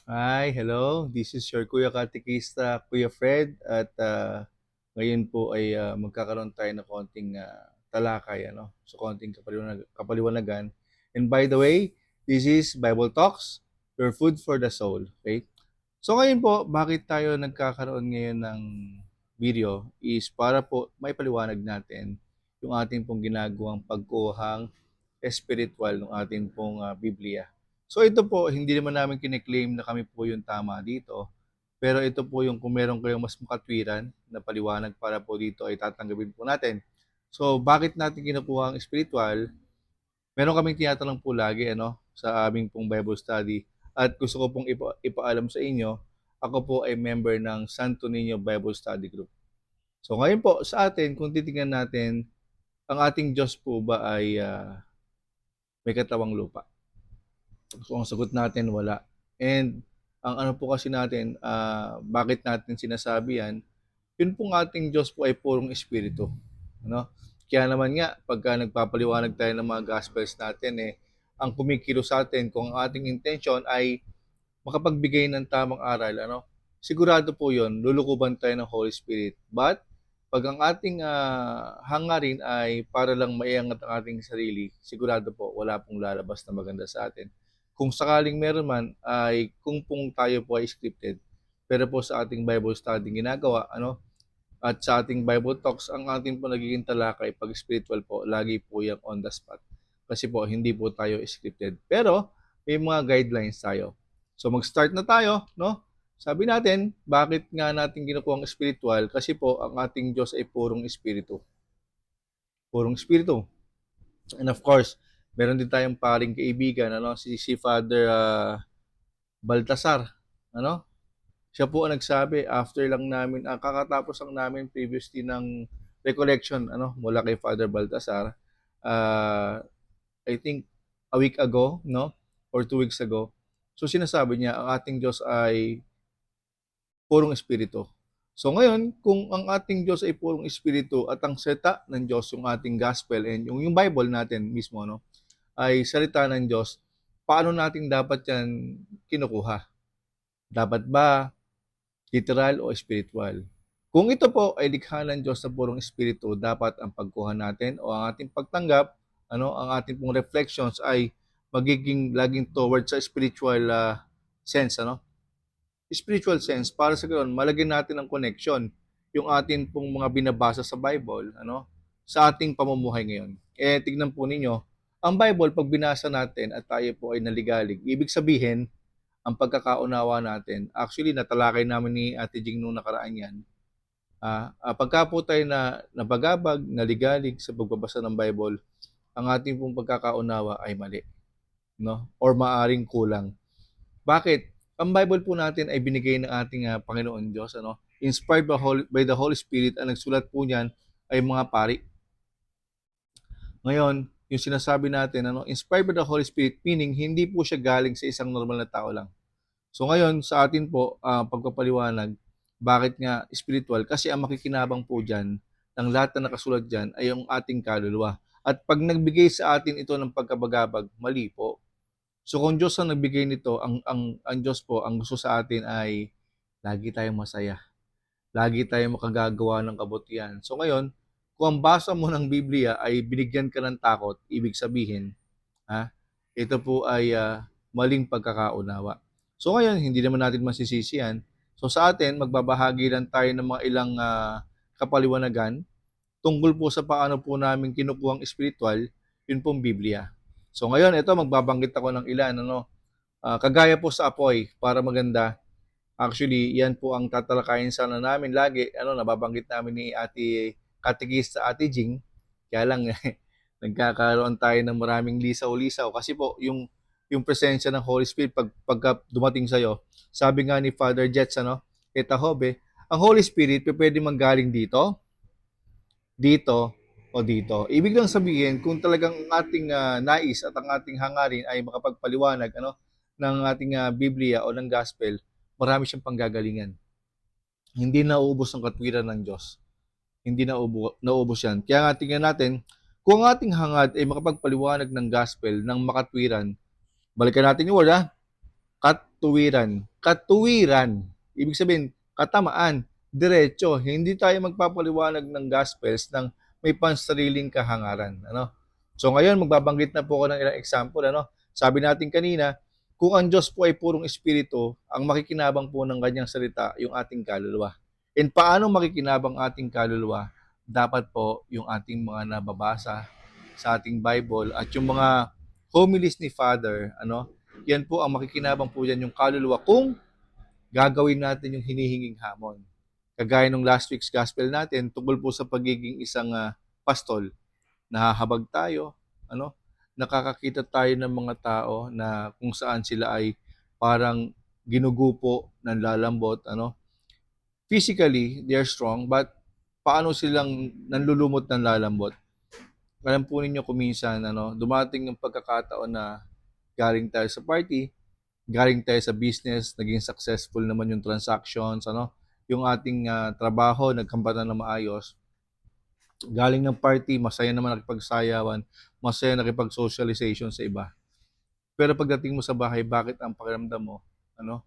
Hi, hello. This is your Kuya Katikista, Kuya Fred. At ngayon po ay magkakaroon tayo ng konting talakay, so konting kapaliwanagan. And by the way, this is Bible Talks, your food for the soul. Okay? So ngayon po, bakit tayo nagkakaroon ngayon ng video is para po may paliwanag natin yung ating pong ginagawang pagkuhang espiritual ng ating pong Biblia. So ito po, hindi naman namin kine-claim na kami po yung tama dito. Pero ito po yung kung meron kayong mas makatwiran na paliwanag para po dito ay tatanggapin po natin. So bakit natin kinukuha ang spiritual? Meron kaming tinatanong po lagi sa aming pong Bible study. At gusto ko pong ipaalam sa inyo, ako po ay member ng Santo Niño Bible Study Group. So ngayon po sa atin, kung titingnan natin, ang ating Diyos po ba ay may katawang lupa? So ang sagot natin wala. And ang ano po kasi natin, bakit natin sinasabi yan, yun pong ating Diyos po ay purong espiritu. Ano? Kaya naman nga, pagka nagpapaliwanag tayo ng mga gospels natin, ang kumikilos sa atin kung ang ating intention ay makapagbigay ng tamang aral, sigurado po yun, lulukuban tayo ng Holy Spirit. But, pag ang ating hangarin ay para lang maiangat ang ating sarili, sigurado po, wala pong lalabas na maganda sa atin. Kung sakaling meron man, ay kung pong tayo po ay scripted, pero po sa ating Bible study ginagawa, at sa ating Bible talks, ang ating po nagiging talakay pag spiritual po, lagi po yung on the spot. Kasi po, hindi po tayo scripted. Pero, may mga guidelines tayo. So, mag-start na tayo, no? Sabi natin, bakit nga natin kinukuha ang spiritual? Kasi po, ang ating Diyos ay purong espiritu. Purong espiritu. And of course, meron din tayong paring kaibigan, si Father Baltasar, ano? Siya po ang nagsabi after lang namin, kakatapos lang namin previously ng recollection mula kay Father Baltasar. Uh, I think a week ago, no? Or 2 weeks ago. So sinasabi niya, ang ating Diyos ay purong espiritu. So ngayon, kung ang ating Diyos ay purong espiritu at ang salita ng Diyos yung ating gospel and yung Bible natin mismo, ay salita ng Diyos, paano natin dapat yan kinukuha? Dapat ba literal o spiritual? Kung ito po ay likha ng Diyos na purong espiritu, dapat ang pagkuha natin o ang ating pagtanggap, ang ating pong reflections ay magiging laging towards sa spiritual sense, spiritual sense para sa ganoon malagyan natin ng connection yung atin pong mga binabasa sa Bible, sa ating pamumuhay ngayon. Tignan po ninyo, ang Bible pag binasa natin at tayo po ay naligalig, ibig sabihin ang pagkakaunawa natin. Actually, natalakay namin ni Ate Jing nung nakaraan yan. Pagka po tayo na nabagabag, naligalig sa pagbabasa ng Bible, ang ating pong pagkakaunawa ay mali, no? Or maaring kulang. Bakit? Ang Bible po natin ay binigay ng ating Panginoon Diyos, Inspired by the Holy Spirit, ang nagsulat po niyan ay mga pari. Ngayon, yung sinasabi natin, inspired by the Holy Spirit, meaning hindi po siya galing sa isang normal na tao lang. So ngayon, sa atin po, pagpapaliwanag, bakit nga spiritual? Kasi ang makikinabang po dyan, ng lahat na nakasulat dyan, ay yung ating kaluluwa. At pag nagbigay sa atin ito ng pagkabagabag, mali po. So kung Diyos ang nagbigay nito, ang Diyos po, ang gusto sa atin ay lagi tayong masaya. Lagi tayong makagagawa ng kabutihan. So ngayon, kung ang basa mo ng Biblia ay binigyan ka ng takot, ibig sabihin, ito po ay maling pagkakaunawa. So ngayon, hindi naman natin masisisi yan. So sa atin, magbabahagi lang tayo ng mga ilang kapaliwanagan tungkol po sa paano po namin kinukuhang spiritual, yun pong Biblia. So ngayon, ito magbabanggit ako ng ilan, kagaya po sa apoy, para maganda. Actually, yan po ang tatalakayin sana namin lagi. Nababanggit namin ni Ate Katikista, Ate Jing. Kaya lang, nagkakaroon tayo ng maraming lisaw-lisaw. Kasi po, yung presensya ng Holy Spirit, pagka dumating sa'yo, sabi nga ni Father Jets, Eta Hobe, ang Holy Spirit, pwede manggaling dito, dito, o dito. Ibig lang sabihin, kung talagang ating nais at ang ating hangarin ay makapagpaliwanag, ng ating Biblia o ng Gospel, marami siyang panggagalingan. Hindi nauubos ang katwiran ng Diyos. Hindi nauubos yan. Kaya nga tingnan natin, kung ang ating hangad ay makapagpaliwanag ng gospel ng makatwiran, balikan natin yung word katuwiran. Katuwiran. Ibig sabihin, katamaan, diretso. Hindi tayo magpapaliwanag ng gospels ng may pansariling kahangaran. Ano? So ngayon, magbabanggit na po ako ng ilang example. Ano? Sabi natin kanina, kung ang Diyos po ay purong espiritu, ang makikinabang po ng kanyang salita, yung ating kaluluwa. And paano makikinabang ating kaluluwa? Dapat po yung ating mga nababasa sa ating Bible at yung mga homilies ni Father, ano, yan po ang makikinabang po yan yung kaluluwa kung gagawin natin yung hinihinging hamon. Kagaya nung last week's gospel natin, tungkol po sa pagiging isang pastol, nahahabag tayo, ano, nakakakita tayo ng mga tao na kung saan sila ay parang ginugupo, nanlalambot, ano. Physically, they're strong, but paano silang nanlulumot ng lalambot? Alam po ninyo kuminsan, ano, dumating yung pagkakataon na galing tayo sa party, galing tayo sa business, naging successful naman yung transactions, ano, yung ating trabaho, nagkampana na maayos. Galing ng party, masaya naman nakipagsayawan, masaya nakipag-socialization sa iba. Pero pagdating mo sa bahay, bakit ang pakiramdam mo, ano,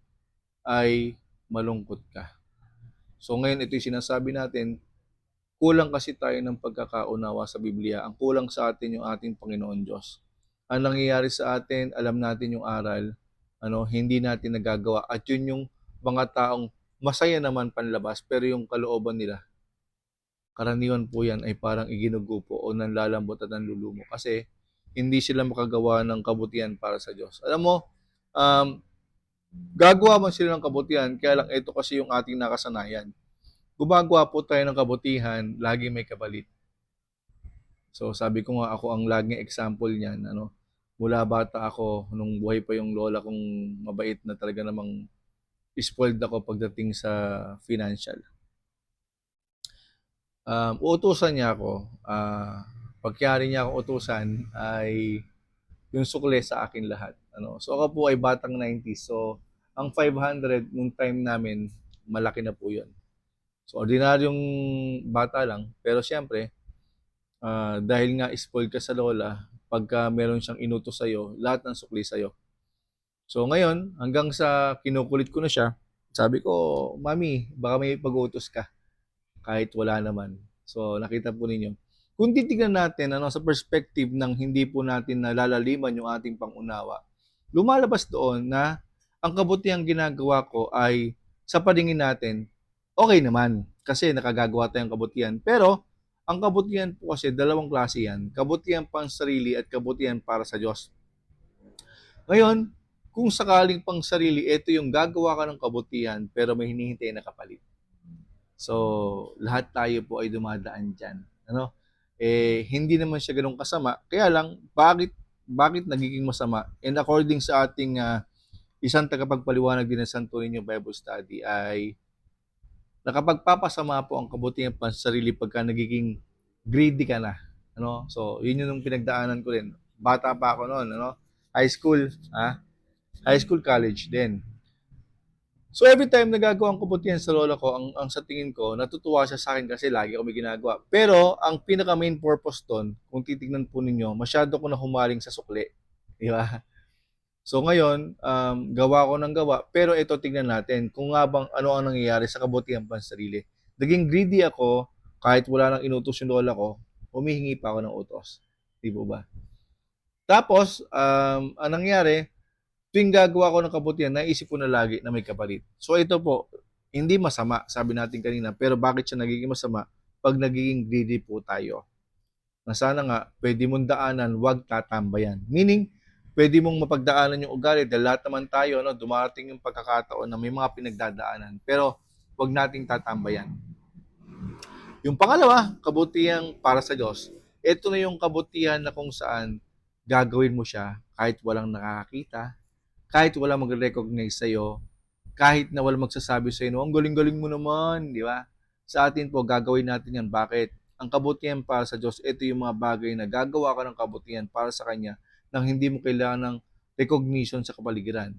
ay malungkot ka? So ngayon, ito yung sinasabi natin, kulang kasi tayo ng pagkakaunawa sa Biblia. Ang kulang sa atin yung ating Panginoon Diyos. Ang nangyayari sa atin, alam natin yung aral, ano, hindi natin nagagawa. At yun yung mga taong masaya naman panlabas, pero yung kalooban nila, karaniwan po yan ay parang iginugupo o nanlalambot at nanlulumo. Kasi hindi sila makagawa ng kabutihan para sa Diyos. Alam mo, um, gagawa man sila ng kabutihan, kaya lang ito kasi yung ating nakasanayan. Gumagawa po tayo ng kabutihan, lagi may kapalit. So sabi ko nga ako ang laging example niyan, ano. Mula bata ako nung buhay pa yung lola kong mabait na talaga namang spoiled ako pagdating sa financial. Uutusan niya ako, pagkayari niya ako utusan ay yung sukle sa akin lahat. Ano. So ako po ay batang 90s. So ang 500 nung time namin, malaki na po yun. So ordinaryong bata lang, pero siyempre, dahil nga spoiled ka sa lola, pagka meron siyang inutos sa'yo, lahat ng sukli sa'yo. So ngayon, hanggang sa kinukulit ko na siya, sabi ko, Mami, baka may pag-utos ka kahit wala naman. So nakita po ninyo. Kung titignan natin ano, sa perspective ng hindi po natin nalalaliman yung ating pangunawa, lumalabas doon na ang kabutihang ginagawa ko ay sa paningin natin, okay naman kasi nakagagawa tayong kabutihan. Pero ang kabutihan po kasi dalawang klase yan. Kabutihan pang sarili at kabutihan para sa Diyos. Ngayon, kung sakaling pang sarili, ito yung gagawa ka ng kabutihan pero may hinihintay na kapalit. So, lahat tayo po ay dumadaan dyan. Ano? Hindi naman siya ganun kasama. Kaya lang, bakit nagiging masama? And according sa ating isang tagapagpaliwanag din ng Santo Niño Bible Study ay nakapagpapasama po ang kabutihan pa sa sarili pagka nagiging greedy ka na. Ano? So, yun yung pinagdaanan ko rin. Bata pa ako noon, ano? High school, high school, college din. So every time nagagawa ang kabutihan sa lola ko, ang sa tingin ko, natutuwa siya sa akin kasi lagi ako may ginagawa. Pero ang pinaka main purpose doon, kung titignan po ninyo, masyado ko na humaling sa sukli. Di ba? So ngayon, gawa ko ng gawa. Pero ito tignan natin kung nga bang ano ang nangyayari sa kabutihan pansarili. Naging greedy ako, kahit wala nang inutos yung lola ko, humihingi pa ako ng utos. Di ba? Tapos, ang nangyari, tuwing gagawa ko ng kabutihan, naisip ko na lagi na may kapalit. So ito po, hindi masama, sabi natin kanina, pero bakit siya nagiging masama? Pag nagiging greedy po tayo. Na sana nga, pwede mong daanan, wag tatambayan. Meaning, pwede mong mapagdaanan yung ugali dahil lahat naman tayo, no, dumarating yung pagkakataon na may mga pinagdadaanan. Pero, wag nating tatambayan. Yung pangalawa, kabutihan para sa Diyos. Ito na yung kabutihan na kung saan gagawin mo siya kahit walang nakakakita, kahit wala magre-recognize sa'yo, kahit na wala magsasabi sa'yo, no, ang galing-galing mo naman, di ba? Sa atin po, gagawin natin yan. Bakit? Ang kabutihan para sa Diyos, ito yung mga bagay na gagawa ka ng kabutihan para sa Kanya nang hindi mo kailangan ng recognition sa kapaligiran.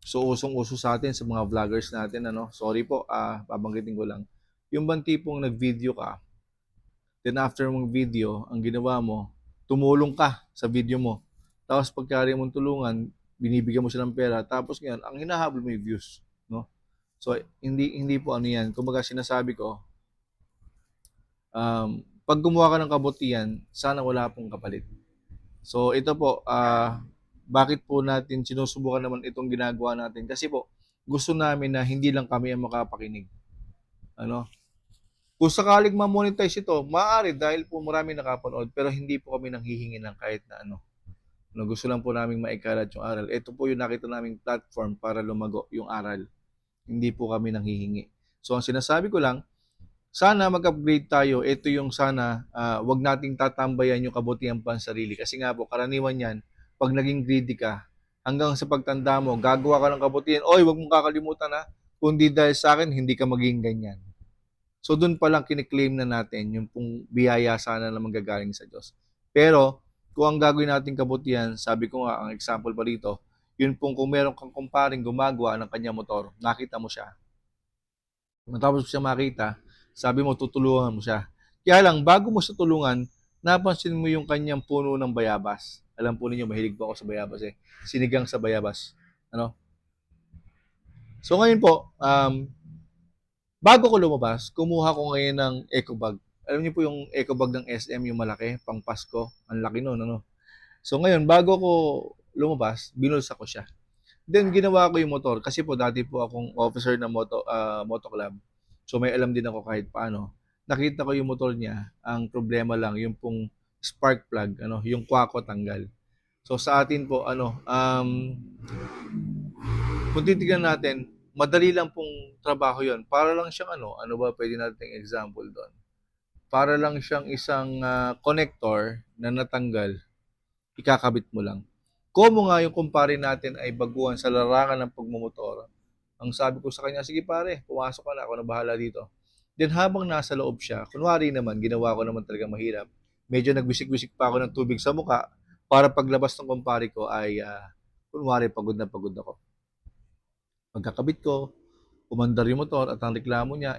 So, usong-uso sa atin, sa mga vloggers natin, ano, sorry po, babanggitin ko lang. Yung bang tipong nag-video ka, then after mong video, ang ginawa mo, tumulong ka sa video mo. Tapos pagkari mong tulungan, binibigyan mo siya ng pera, tapos ngayon, ang hinahabol mo yung views, no? So, hindi po ano yan. Kumbaga sinasabi ko, pag gumawa ka ng kabutihan, sana wala pong kapalit. So, ito po, bakit po natin sinusubukan naman itong ginagawa natin? Kasi po, gusto namin na hindi lang kami ang makapakinig. Ano? Kung sakaling ma-monetize ito, maaari dahil po marami nakapanood, pero hindi po kami nanghihingi ng kahit na ano. No, gusto lang po namin maikalat yung aral. Ito po yung nakita naming platform para lumago yung aral. Hindi po kami nanghihingi. So, ang sinasabi ko lang, sana mag-upgrade tayo. Ito yung sana, wag nating tatambayan yung kabutihan pansarili. Kasi nga po, karaniwan yan, pag naging greedy ka, hanggang sa pagtanda mo, gagawa ka ng kabutihan, oy, wag mong kakalimutan ha, kundi dahil sa akin, hindi ka maging ganyan. So, doon pa lang kiniklaim na natin yung pong biyaya sana na manggagaling sa Diyos. Pero, kung ang gagawin natin kabutihan, sabi ko nga, ang example pa dito, yun pong kung meron kang kumparing gumagawa ng kanya motor, nakita mo siya. Matapos mo siya makita, sabi mo, tutulungan mo siya. Kaya lang, bago mo siya tulungan, napansin mo yung kanyang puno ng bayabas. Alam po ninyo, mahilig po ako sa bayabas eh. Sinigang sa bayabas. Ano? So ngayon po, bago ko lumabas, kumuha ko ngayon ng eco bag. Alam niyo po yung eco bag ng SM, yung malaki, pang Pasko. Ang laki nun, ano? So ngayon, bago ko lumabas, binulsa ko siya. Then, ginawa ko yung motor. Kasi po, dati po akong officer ng moto club. So, may alam din ako kahit paano. Nakita ko yung motor niya. Ang problema lang, yung pong spark plug, ano, yung kwako tanggal. So, sa atin po, kung titignan natin, madali lang pong trabaho yon. Para lang siyang ano ba pwede nating example doon? Para lang siyang isang connector na natanggal, ikakabit mo lang. Como nga yung kumpare natin ay baguhan sa larangan ng pagmumotor. Ang sabi ko sa kanya, sige pare, pumasok ka na, ako na bahala dito. Then habang nasa loob siya, kunwari naman, ginawa ko naman talaga mahirap. Medyo nagbisik-bisik pa ako ng tubig sa muka para paglabas ng kumpare ko ay, kunwari, pagod na pagod ako. Pagkakabit ko, umandar yung motor at ang reklamo niya,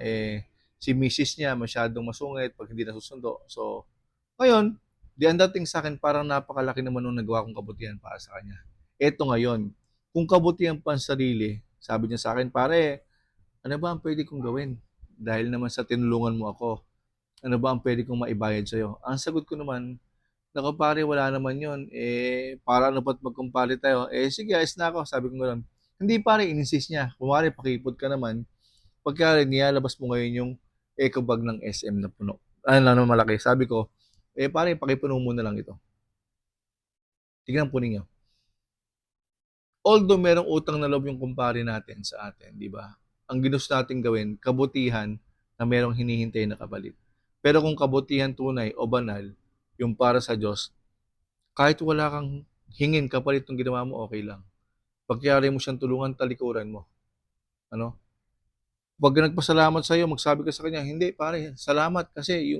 si misis niya masyadong masungit pag hindi nasusundo. So, ngayon, di ang dating sa akin, parang napakalaki naman nung nagawa kong kabutihan para sa kanya. Eto ngayon, kung kabutihan pa ang sarili, sabi niya sa akin, pare, ano ba ang pwede kong gawin? Dahil naman sa tinulungan mo ako, ano ba ang pwede kong maibayad sa'yo? Ang sagot ko naman, naku pare, wala naman yun. Para ano ba't magkumpare tayo? Sige, ayos na ako. Sabi ko gano'n. Hindi pare, insist niya. Kumari, pakipot ka naman. Pagka niyalabas mo ngayon yung eco bag ng SM na puno. Ano lang naman malaki. Sabi ko, pare, pakipuno mo na lang ito. Tignan po ninyo. Although merong utang na loob yung kumpare natin sa atin, di ba? Ang ginusto natin gawin, kabutihan na merong hinihintay na kapalit. Pero kung kabutihan tunay o banal, yung para sa Diyos, kahit wala kang hingin kapalit ng ginawa mo, okay lang. Pagkayari mo siyang tulungan, talikuran mo. Ano? Pag nagpasalamat sa iyo, magsabi ka sa kanya, hindi pare, salamat kasi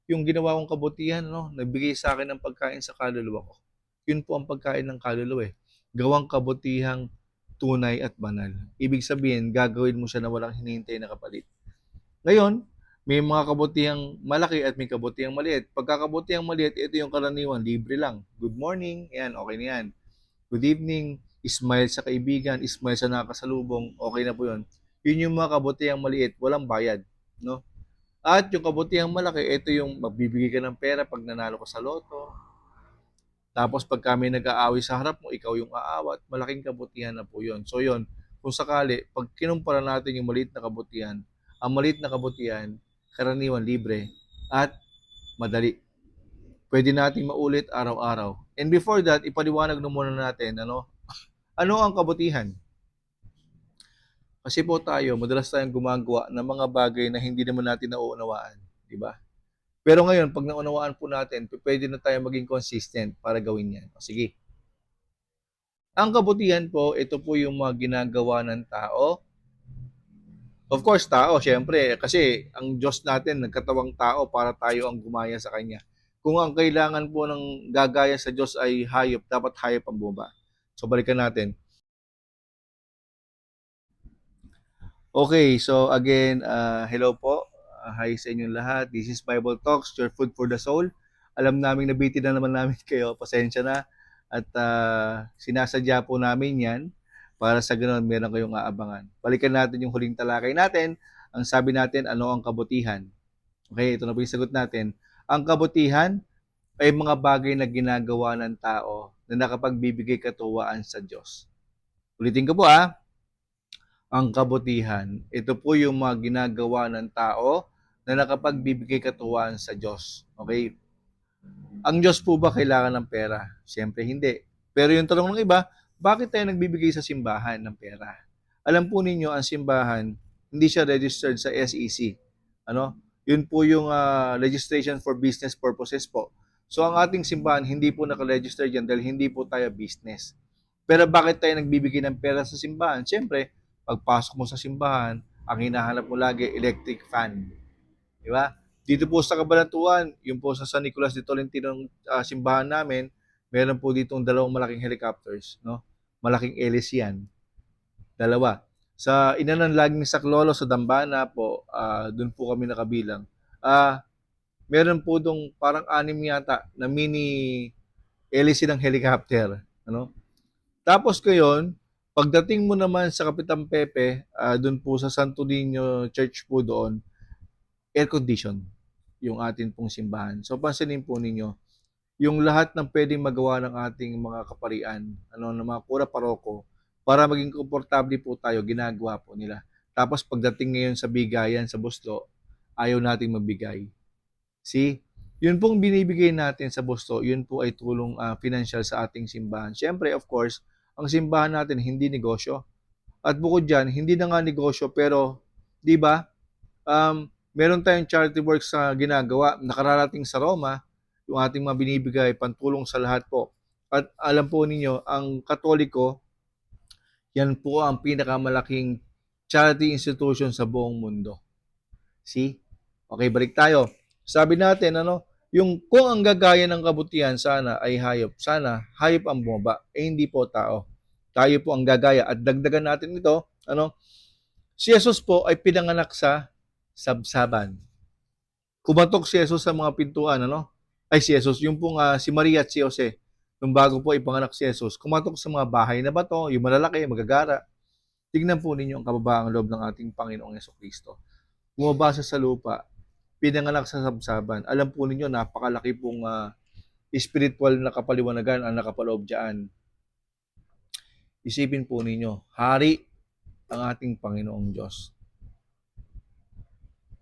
yung ginawa kong kabutihan, no, nagbigay sa akin ng pagkain sa kaluluwa ko. Yun po ang pagkain ng kaluluwa eh. Gawang kabutihang tunay at banal. Ibig sabihin, gagawin mo siya na walang hinihintay na kapalit. Ngayon, may mga kabutihang malaki at may kabutihang maliit. Pagkakabutihang maliit, ito yung karaniwan, libre lang. Good morning, yan, okay na yan. Good evening, smile sa kaibigan, smile sa nakasalubong, okay na po yun. Yun yung mga kabutihang maliit, walang bayad. No? At yung kabutihang malaki, ito yung magbibigay ka ng pera pag nanalo ka sa loto. Tapos pag kami nag-aaway sa harap mo, ikaw yung aawat, malaking kabutihan na po yun. So yun, kung sakali, pag kinumpara natin yung maliit na kabutihan, ang maliit na kabutihan, karaniwan libre at madali. Pwede nating maulit araw-araw. And before that, ipaliwanag na muna natin, ano ang kabutihan? Kasi po tayo, madalas tayong gumagawa ng mga bagay na hindi naman natin nauunawaan, di ba? Pero ngayon, pag naunawaan po natin, pwede na tayo maging consistent para gawin yan. O, sige. Ang kabutihan po, ito po yung mga ginagawa ng tao. Of course, tao, syempre, kasi ang Diyos natin, nagkatawang tao para tayo ang gumaya sa Kanya. Kung ang kailangan po ng gagaya sa Diyos ay hayop, dapat hayop ang bumaba. So, balikan natin. Okay, so again, hello po. Hi sa inyong lahat. This is Bible Talks, your food for the soul. Alam naming nabitin na naman namin kayo. Pasensya na. at sinasadya po namin yan para sa ganoon meron kayong aabangan. Balikan natin yung huling talakay natin. Ang sabi natin, ano ang kabutihan? Okay, ito na po yung sagot natin. Ang kabutihan ay mga bagay na ginagawa ng tao na nakapagbibigay katuwaan sa Diyos. Ulitin ko po ang kabutihan. Ito po yung mga ginagawa ng tao na nakapagbibigay katuwaan sa Diyos. Okay? Ang Diyos po ba kailangan ng pera? Siyempre hindi. Pero yung tanong ng iba, bakit tayo nagbibigay sa simbahan ng pera? Alam po ninyo, ang simbahan, hindi siya registered sa SEC. Ano? Yun po yung registration for business purposes po. So ang ating simbahan, hindi po nakaregister dyan dahil hindi po tayo business. Pero bakit tayo nagbibigay ng pera sa simbahan? Siyempre, pagpasok mo sa simbahan, ang hinahanap mo lagi, electric fan. Di ba? Dito po sa Cabanatuan, yung po sa San Nicolas de Tolentino simbahan namin, meron po ditong dalawang malaking helicopters, no? Malaking hélice yan. Dalawa. Sa Inanan Laging Saklolo sa Dambana po, doon po kami nakabilang. Meron po dong parang 6 yata na mini hélice ng helicopter, ano? Tapos ngayon, pagdating mo naman sa Kapitan Pepe, doon po sa Santo Niño Church po doon, air condition yung atin pong simbahan. So pansinin po ninyo, yung lahat ng pwedeng magawa ng ating mga kaparian, ng mga kura paroko, para maging komportable po tayo, ginagawa po nila. Tapos pagdating ngayon sa bigayan, sa buslo, ayaw nating magbigay. See? Yun pong binibigay natin sa busto, yun po ay tulong financial sa ating simbahan. Siyempre, of course, ang simbahan natin hindi negosyo. At bukod dyan, hindi na nga negosyo, pero, di ba, meron tayong charity works na ginagawa, nakararating sa Roma, yung ating mga binibigay, pantulong sa lahat po. At alam po ninyo, ang Katoliko, yan po ang pinakamalaking charity institution sa buong mundo. See? Okay, balik tayo. Sabi natin, yung kung ang gagaya ng kabutihan sana ay hayop, sana hayop ang bumaba, hindi po tao. Tayo po ang gagaya. At dagdagan natin ito, si Jesus po ay pinanganak sa sabsaban. Kumatok si Jesus sa mga pintuan, Ay si Jesus, yung pong si Maria at si Jose, nung bago po ipanganak si Jesus, kumatok sa mga bahay na bato, yung malalaki, magagara. Tignan po ninyo ang kababaang loob ng ating Panginoong Yesukristo. Bumaba sa lupa, pinanganak sa sabsaban. Alam po ninyo, napakalaki pong spiritual na kapaliwanagan ang nakapaloob dyan. Isipin po ninyo, hari ang ating Panginoong Diyos.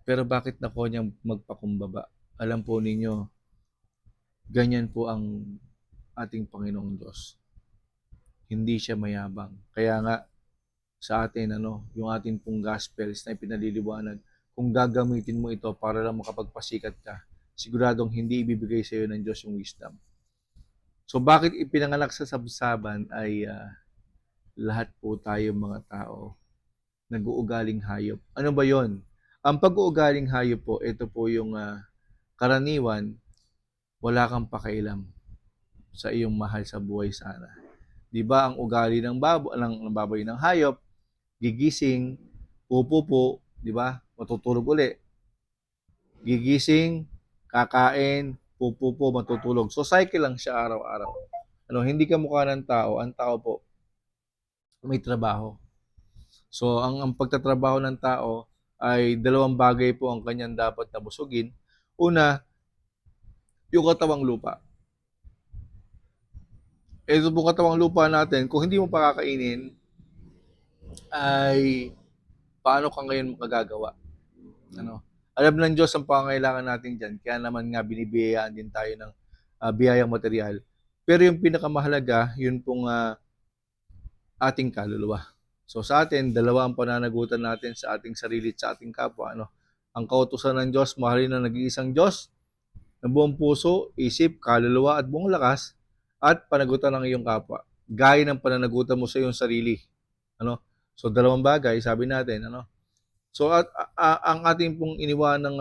Pero bakit nako niyang magpakumbaba? Alam po ninyo, ganyan po ang ating Panginoong Diyos. Hindi siya mayabang. Kaya nga, sa atin, yung ating pong gospels na ipinaliliwanag, kung gagamitin mo ito para lang makapagpasikat ka, siguradong hindi ibibigay sa iyo ng Diyos yung wisdom. So bakit ipinanganak sa sabsaban ay lahat po tayo mga tao nag-uugaling hayop. Ano ba yon? Ang pag-uugaling hayop po, ito po yung karaniwan, wala kang pakailam sa iyong mahal sa buhay sana. 'Di ba ang ugali ng baboy ng hayop, gigising, pupupo, 'di ba? Matutulog uli. Gigising, kakain, pupupo, matutulog. So cycle lang siya araw-araw. Hindi ka mukha ng tao, ang tao po may trabaho. So ang pagtatrabaho ng tao ay dalawang bagay po ang kanyang dapat na busugin. Una, yung katawang lupa. Ito po katawang lupa natin, kung hindi mo pakakainin, ay paano ka ngayon makagagawa? Alam ng Diyos ang pangangailangan natin dyan. Kaya naman nga binibiyayaan din tayo ng biyayang material. Pero yung pinakamahalaga, yun pong ating kaluluwa. So sa atin, dalawa ang pananagutan natin sa ating sarili at sa ating kapwa. Ang kautusan ng Diyos, mahalin ang nag-iisang Diyos, na buong puso, isip, kaluluwa at buong lakas, at panagutan ng iyong kapwa. Gaya ng pananagutan mo sa iyong sarili. So dalawang bagay, sabi natin, So ang ating pong iniwan ng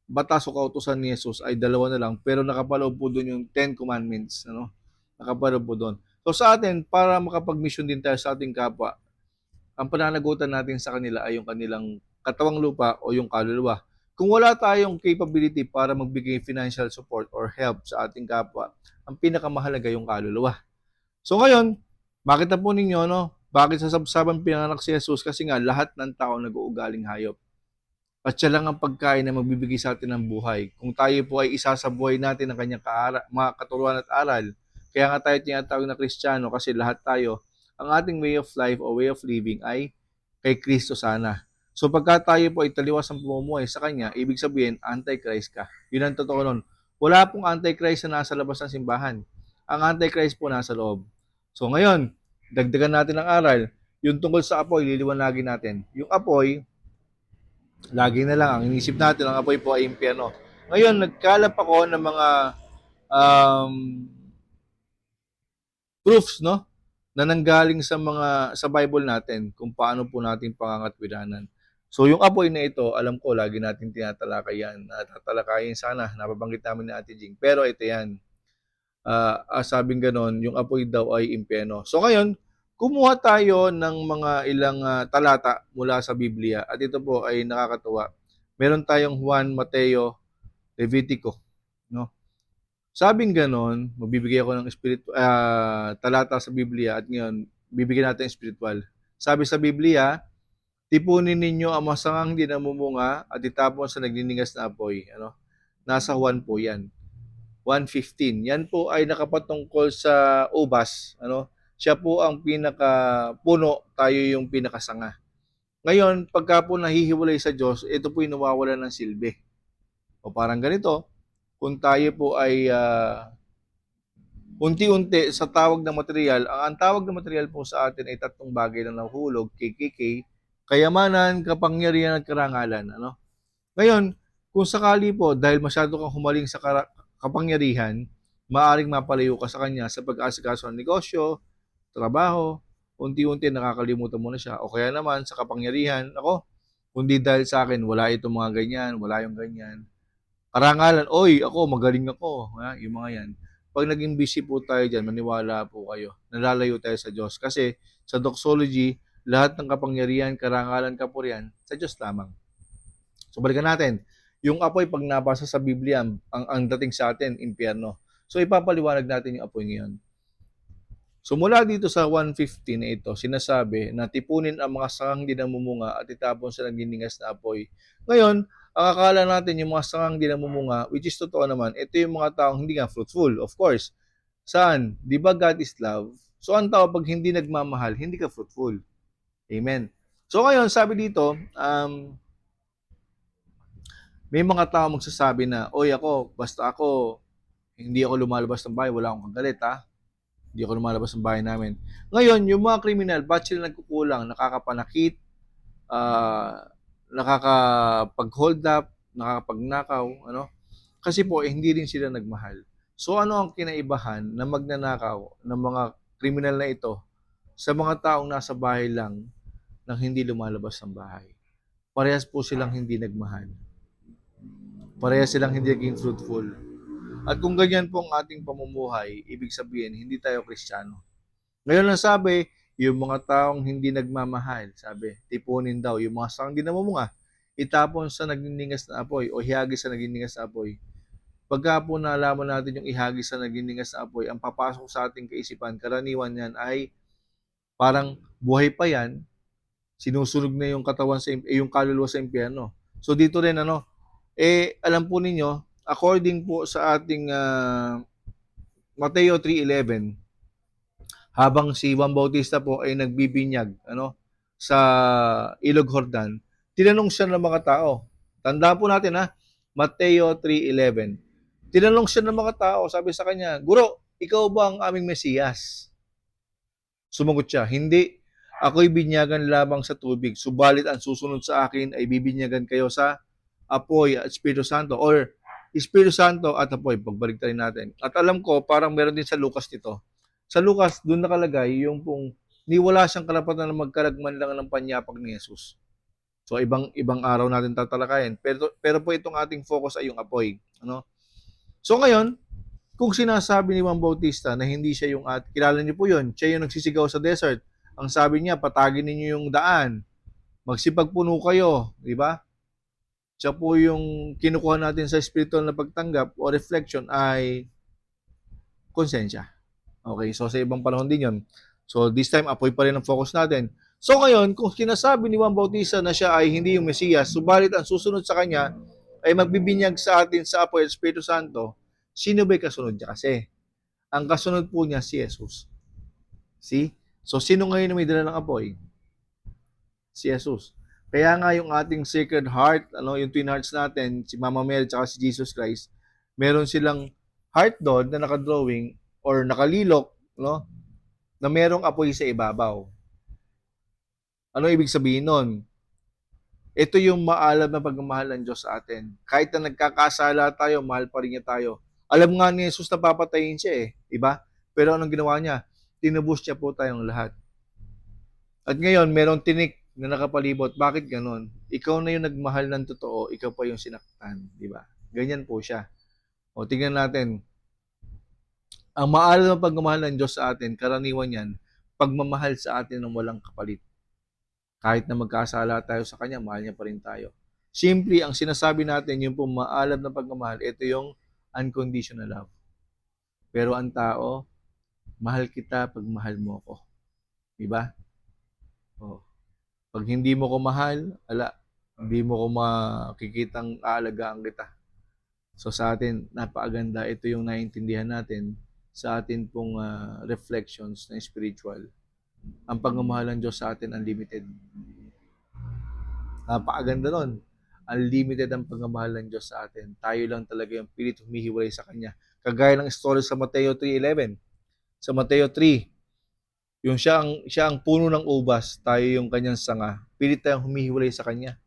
batas o kautusan ni Jesus ay dalawa na lang, pero nakapaloob po doon yung 10 Commandments. Nakapaloob po doon. So sa atin, para makapag-mission din tayo sa ating kapwa, ang pananagutan natin sa kanila ay yung kanilang katawang lupa o yung kaluluwa. Kung wala tayong capability para magbigay financial support or help sa ating kapwa, ang pinakamahalaga yung kaluluwa. So ngayon, makita po ninyo, no, bakit sa sabsaban pinanganak si Jesus? Kasi nga, lahat ng tao nag-uugaling hayop. At siya lang ang pagkain na magbibigay sa atin ng buhay. Kung tayo po ay isa sa buhay natin ng kanyang mga katuruan at aral, kaya nga tayo tinatawag na Kristiyano kasi lahat tayo, ang ating way of life o way of living ay kay Kristo sana. So pagka tayo po ay taliwas ang pamumuhay sa Kanya, ibig sabihin, Antichrist ka. Yun ang totoo nun. Wala pong Antichrist na nasa labas ng simbahan. Ang Antichrist po nasa loob. So ngayon, dagdagan natin ang aral. Yung tungkol sa apoy, liliwanagin natin. Yung apoy, lagi na lang, ang inisip natin, ang apoy po ay impyerno. Ngayon, nagkalap ako ng mga um, proofs, no? Na nanggaling sa Bible natin kung paano po natin pangangatwiranan. So yung apoy na ito, alam ko lagi natin tinatalakay yan. Tatalakayin sana, nababanggit namin ni Ate Jing. Pero ito yan. Sabing ganon, yung apoy daw ay impyerno. So ngayon, kumuha tayo ng mga ilang talata mula sa Biblia at ito po ay nakakatuwa. Meron tayong Juan, Mateo, Levitico, no? Sabing ganon, magbibigay ako ng talata sa Biblia at ngayon, bibigyan natin ng spiritual. Sabi sa Biblia, tipunin ninyo ang masangang di namumunga at itapon sa nagniningas na apoy. Ano? Nasa Juan po yan. 1:15. Yan po ay nakapatungkol sa ubas. Ano? Siya po ang pinaka-puno, tayo yung pinakasanga. Ngayon, pagka po nahihiwalay sa Diyos, ito po yung nawawala ng silbi. O parang ganito, kung tayo po ay unti-unti sa tawag ng material, ang tawag ng material po sa atin ay tatlong bagay na nahulog, KKK, kayamanan, kapangyarihan at karangalan. Ano? Ngayon, kung sakali po, dahil masyado kang humaling sa kapangyarihan, maaring mapalayo ka sa kanya sa pag-asikaso ng negosyo, trabaho, unti-unti nakakalimutan mo na siya. O kaya naman sa kapangyarihan, ako, kundi dahil sa akin, wala itong mga ganyan, wala yung ganyan. Karangalan, oy, ako, magaling ako. Ha? Yung mga yan. Pag naging busy po tayo dyan, maniwala po kayo. Nalalayo tayo sa Diyos. Kasi sa doxology, lahat ng kapangyarihan, karangalan, kapurihan, sa Diyos lamang. So balikan natin. Yung apoy, pag nabasa sa Biblia, ang dating sa atin, impyerno. So ipapaliwanag natin yung apoy ngayon. So mula dito sa 1:15 na ito, sinasabi na tipunin ang mga sangang di namumunga at itapon sa nagniningas na apoy. Ngayon, ang akala natin yung mga sangang di namumunga, which is totoo naman, ito yung mga taong hindi nga fruitful, of course. Saan? Di ba God is love? So ang tao pag hindi nagmamahal, hindi ka fruitful. Amen. So ngayon, sabi dito, may mga tao magsasabi na, oy ako, basta ako, hindi ako lumalabas ng bahay, wala akong kagalit ha. Hindi ako lumalabas ng bahay namin. Ngayon, yung mga kriminal, ba't sila nagkukulang? Nakakapanakit, nakakapag-hold up, nakakapagnakaw, ano? Kasi po, hindi rin sila nagmahal. So, ano ang kinaibahan na magnanakaw ng mga kriminal na ito sa mga taong nasa bahay lang nang hindi lumalabas ng bahay? Parehas po silang hindi nagmahal. Parehas silang hindi naging fruitful. At kung ganyan po ang ating pamumuhay, ibig sabihin, hindi tayo Kristiyano. Ngayon lang sabi, yung mga taong hindi nagmamahal, sabi, tipunin daw, yung mga sangang di namumunga, itapon sa nagniningas na apoy o ihagis sa nagniningas na apoy. Pagka po nalaman natin yung ihagis sa nagniningas na apoy, ang papasok sa ating kaisipan, karaniwan yan ay parang buhay pa yan, sinusunog na yung katawan yung kaluluwa sa impyerno. So dito rin alam po ninyo, according po sa ating Mateo 3:11, habang si Juan Bautista po ay nagbibinyag sa Ilog Jordan, tinanong siya ng mga tao. Tandaan po natin Mateo 3:11. Tinanong siya ng mga tao, sabi sa kanya, Guro, ikaw ba ang aming Mesiyas? Sumagot siya, hindi. Ako'y binyagan lamang sa tubig, subalit ang susunod sa akin ay bibinyagan kayo sa apoy at Espiritu Santo, or Espiritu Santo at apoy. Pagbalik tayo natin. At alam ko, parang meron din sa Lucas nito. Sa Lucas, doon nakalagay yung pong wala siyang karapatan na magkaragman lang ng panyapag ni Jesus. So ibang araw natin tatalakayin. Pero po itong ating focus ay yung apoy. So ngayon, kung sinasabi ni Juan Bautista na hindi siya yung kilala niyo po yun, siya yung nagsisigaw sa desert. Ang sabi niya, patagin ninyo yung daan. Magsipagpuno kayo, di ba? Siya po yung kinukuha natin sa spiritual na pagtanggap o reflection ay konsensya. Okay, so sa ibang panahon din yon. So this time, apoy pa rin ang focus natin. So ngayon, kung sinasabi ni Juan Bautista na siya ay hindi yung Mesiyas, subalit ang susunod sa kanya ay magbibinyag sa atin sa apoy at Espiritu Santo, sino ba'y kasunod niya kasi? Ang kasunod po niya si Jesus. See? So sino ngayon na may dala ng apoy? Si Jesus. Kaya nga yung ating Sacred Heart, yung Twin Hearts natin, si Mama Mary at si Jesus Christ, meron silang heart doon na nakadrawing or nakalilok, no? Na merong apoy sa ibabaw. Ano ibig sabihin nun? Ito yung maalab na pagmamahal ng Diyos sa atin. Kahit na nagkakasala tayo, mahal pa rin niya tayo. Alam nga ni Jesus na papatayin siya diba? Pero anong ginawa niya? Tinubos niya po tayong lahat. At ngayon, merong tinik na nakapalibot. Bakit ganon? Ikaw na yung nagmahal ng totoo, ikaw pa yung sinaktan, diba? Ganyan po siya. O tingnan natin, ang maalab na pagmamahal ng Diyos sa atin, karaniwan yan, pagmamahal sa atin ng walang kapalit. Kahit na magkasala tayo sa Kanya, mahal niya pa rin tayo. Simply, ang sinasabi natin, yung pong maalab na pagmamahal, ito yung unconditional love. Pero ang tao, mahal kita pag mahal mo ako. Diba? Oh. Pag hindi mo ko mahal, hindi mo ko makikitang aalagaan kita. So sa atin, napakaganda. Ito yung naiintindihan natin sa atin pong reflections na spiritual. Ang pagmamahal ng Diyos sa atin, unlimited. Napakaganda nun. Unlimited ang pagmamahal ng Diyos sa atin. Tayo lang talaga yung pilit humihiwalay sa Kanya. Kagaya ng story sa Mateo 3:11. Sa Mateo 3, yung siya ang puno ng ubas, tayo yung kanyang sanga. Pilit tayong humihiwalay sa Kanya.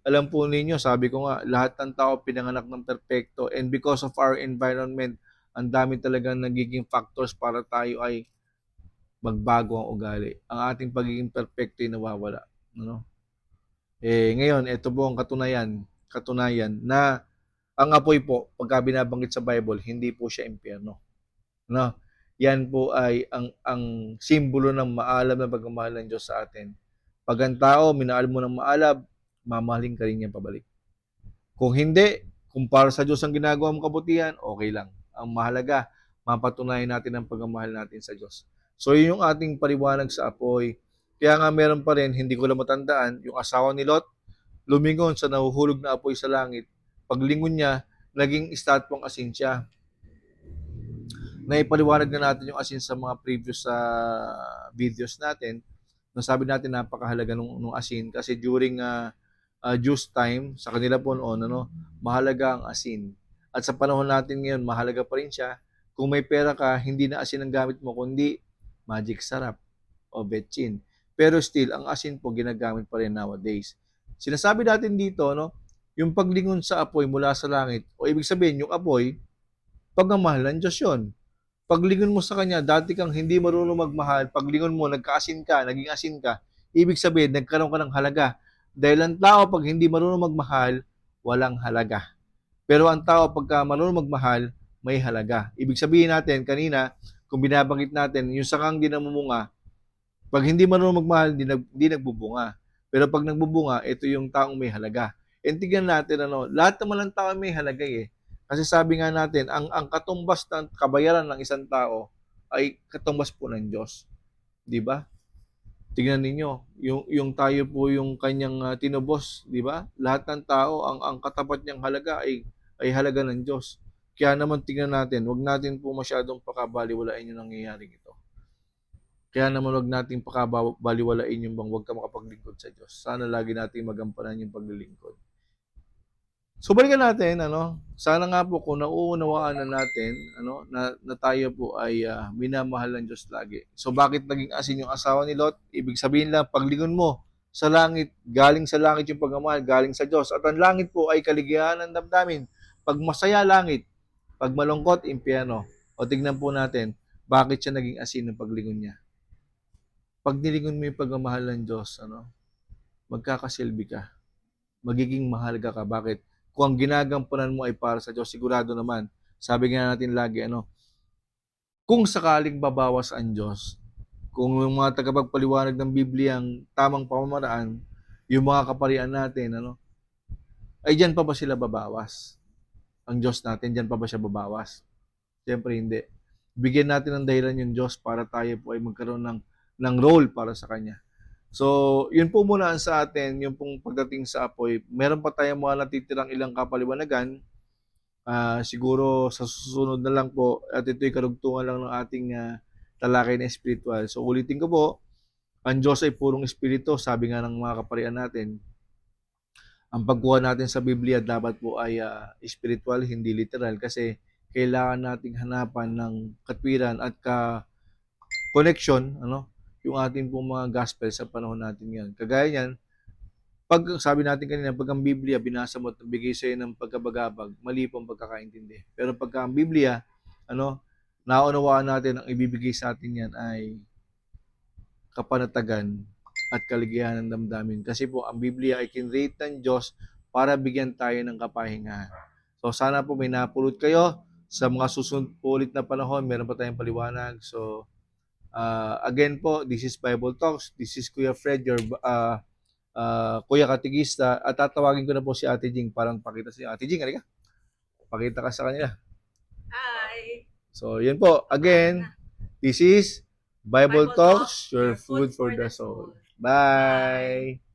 Alam po ninyo, sabi ko nga, lahat ng tao pinanganak ng perpekto, and because of our environment, ang dami talagang nagiging factors para tayo ay magbago ang ugali. Ang ating pagiging perpekto ay nawawala. Ano? Ngayon, ito po ang katunayan na ang apoy po, pagka binabanggit sa Bible, hindi po siya impyerno. No? Yan po ay ang simbolo ng maalab na pagmamahal ng Diyos sa atin. Pag ang tao, minahal mo ng maalab, mamahalin ka rin niya pabalik. Kung hindi, kung para sa Diyos ang ginagawa mong kabutihan, okay lang. Ang mahalaga, mapatunayan natin ang pagmamahal natin sa Diyos. So, yun yung ating paliwanag sa apoy. Kaya nga meron pa rin, hindi ko lang matandaan, yung asawa ni Lot, lumingon sa nahuhulog na apoy sa langit. Paglingon niya, naging estatwang asin siya. Naipaliwanag na natin yung asin sa mga previous videos natin. Nasabi natin napakahalaga nung asin kasi during juice time sa kanila po noon, mahalaga ang asin. At sa panahon natin ngayon, mahalaga pa rin siya. Kung may pera ka, hindi na asin ang gamit mo, kundi magic sarap o betchin. Pero still, ang asin po ginagamit pa rin nowadays. Sinasabi natin dito, yung paglingon sa apoy mula sa langit, o ibig sabihin, yung apoy, pagmamahal ng Diyos yun. Paglingon mo sa Kanya, dati kang hindi marunong magmahal, paglingon mo, nagkaasin ka, naging asin ka, ibig sabihin, nagkaroon ka ng halaga. Dahil ang tao, pag hindi marunong magmahal, walang halaga. Pero ang tao, pagka marunong magmahal, may halaga. Ibig sabihin natin, kanina, kung binabanggit natin, yung sakang di namumunga, pag hindi marunong magmahal, di nagbubunga. Pero pag nagbubunga, ito yung taong may halaga. And tignan natin, lahat naman ng tao may halaga Kasi sabi nga natin, ang katumbas ng kabayaran ng isang tao ay katumbas po ng Diyos. Di ba? Tingnan ninyo, yung tayo po yung kanyang tinubos, di ba? Lahat ng tao, ang katapat niyang halaga ay halaga ng Diyos. Kaya naman tingnan natin, wag natin po masyadong pakabaliwalain yung nangyayaring ito. Kaya naman wag nating pakabaliwalain yung bang wag ka makapaglingkod sa Diyos. Sana lagi nating magampanan yung paglilingkod. So balikan natin, sana nga po kung nauunawaan na natin, na tayo po ay minamahal ng Diyos lagi. So bakit naging asin yung asawa ni Lot? Ibig sabihin lang, paglingon mo sa langit, galing sa langit yung pagmamahal, galing sa Diyos. At ang langit po ay kaligayahan ng damdamin. Pag masaya langit, pag malungkot, impyerno. O tignan po natin, bakit siya naging asin ng paglingon niya. Pag nilingon mo yung pagmamahal ng Diyos, magkakasilbi ka. Magiging mahalaga ka. Bakit? Kung ang ginagampanan mo ay para sa Diyos, sigurado naman, sabi nga natin lagi, kung sakaling babawas ang Diyos, kung yung mga tagapagpaliwanag ng Biblia ang tamang pamamaraan, yung mga kaparian natin, ay diyan pa ba sila babawas? Ang Diyos natin, diyan pa ba siya babawas? Siyempre hindi. Bigyan natin ng dahilan yung Diyos para tayo po ay magkaroon ng role para sa Kanya. So, yun po muna ang sa atin, yung pong pagdating sa apoy. Meron pa tayong mga natitirang ilang kapaliwanagan. Siguro sa susunod na lang po, at ito'y karugtungan lang ng ating talakay na spiritual. So, ulitin ko po, ang Diyos ay purong espiritu, sabi nga ng mga kaparian natin. Ang pagkuha natin sa Biblia dapat po ay spiritual, hindi literal, kasi kailangan nating hanapan ng katwiran at connection, ano, yung ating pong mga gospel sa panahon natin ngayon. Kagaya niyan, pag sabi natin kanina, pag ang Biblia binasa mo at bigay sa'yo ng pagkabagabag, mali po ang pagkakaintindi. Pero pagka ang Biblia, ano, naunawaan natin ang ibibigay sa atin yan ay kapanatagan at kaligayahan ng damdamin. Kasi po, ang Biblia ay kinrate ng Diyos para bigyan tayo ng kapahingahan. So, sana po may napulot kayo sa mga susunod po ulit na panahon. Meron pa tayong paliwanag. So, again po, this is Bible Talks. This is Kuya Fred, your Kuya Katigista. At tatawagin ko na po si Ate Jing parang pakita si Ate Jing. Halika, pakita ka sa kanila. Hi! So, yun po. Again, this is Bible Talks, your food for the soul. Bye!